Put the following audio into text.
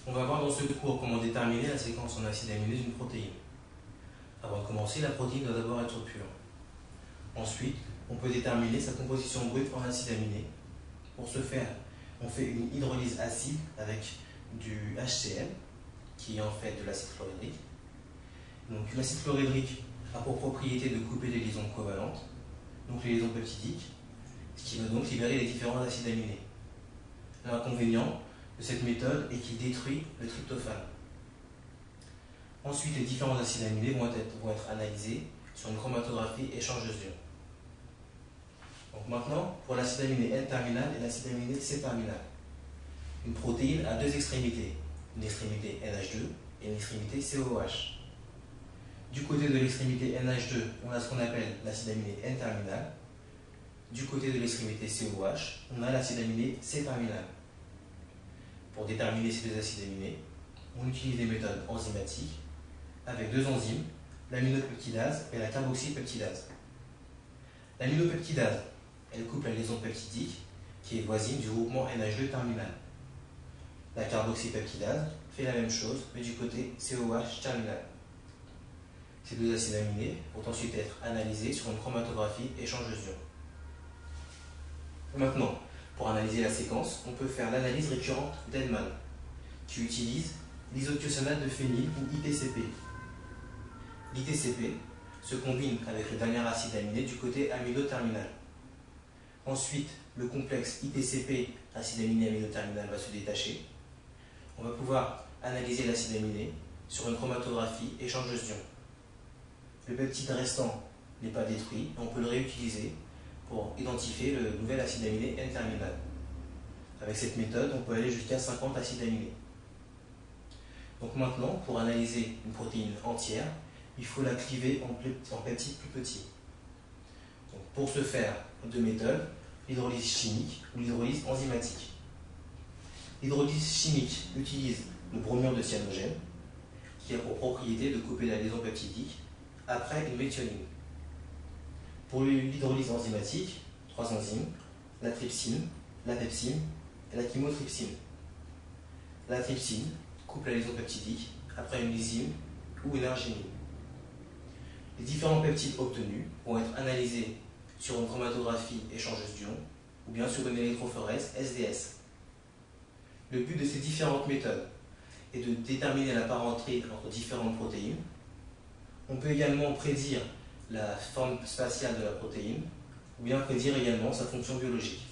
On va voir dans ce cours comment déterminer la séquence en acides aminés d'une protéine. Avant de commencer, la protéine doit d'abord être pure. Ensuite, on peut déterminer sa composition brute en acides aminés. Pour ce faire, on fait une hydrolyse acide avec du HCl, qui est en fait de l'acide chlorhydrique. Donc l'acide chlorhydrique a pour propriété de couper les liaisons covalentes, donc les liaisons peptidiques, ce qui va donc libérer les différents acides aminés. L'inconvénient de cette méthode est qu'il détruit le tryptophane. Ensuite, les différents acides aminés vont être analysés sur une chromatographie échangeuse d'ions. Donc maintenant, pour l'acide aminé N-terminal et l'acide aminé C-terminal. Une protéine a deux extrémités, une extrémité NH2 et une extrémité COOH. Du côté de l'extrémité NH2, on a ce qu'on appelle l'acide aminé N-terminal. Du côté de l'extrémité COOH, on a l'acide aminé C-terminal. Pour déterminer ces deux acides aminés, on utilise des méthodes enzymatiques avec deux enzymes, l'aminopeptidase et la carboxypeptidase. L'aminopeptidase, elle coupe la liaison peptidique qui est voisine du groupement NH2 terminal. La carboxypeptidase fait la même chose, mais du côté COH terminal. Ces deux acides aminés vont ensuite être analysés sur une chromatographie échangeuse d'ions. Maintenant, pour analyser la séquence, on peut faire l'analyse récurrente d'Edman, qui utilise l'isothiocyanate de phényl ou ITCP. L'ITCP se combine avec le dernier acide aminé du côté amino-terminal. Ensuite, le complexe ITCP, acide aminé amino-terminal, va se détacher. On va pouvoir analyser l'acide aminé sur une chromatographie échangeuse d'ions. Le peptide restant n'est pas détruit, on peut le réutiliser pour identifier le nouvel acide aminé N-terminal. Avec cette méthode, on peut aller jusqu'à 50 acides aminés. Donc maintenant, pour analyser une protéine entière, il faut la cliver en peptides plus petits. Donc pour ce faire, deux méthodes, l'hydrolyse chimique ou l'hydrolyse enzymatique. L'hydrolyse chimique utilise le bromure de cyanogène, qui a pour propriété de couper la liaison peptidique après une méthionine. Pour l'hydrolyse enzymatique, trois enzymes, la trypsine, la pepsine et la chymotrypsine. La trypsine coupe la liaison peptidique après une lysine ou une arginine. Les différents peptides obtenus vont être analysés sur une chromatographie échangeuse d'ions ou bien sur une électrophorèse SDS. Le but de ces différentes méthodes est de déterminer la parenté entre différentes protéines. On peut également prédire la forme spatiale de la protéine ou bien prédire également sa fonction biologique.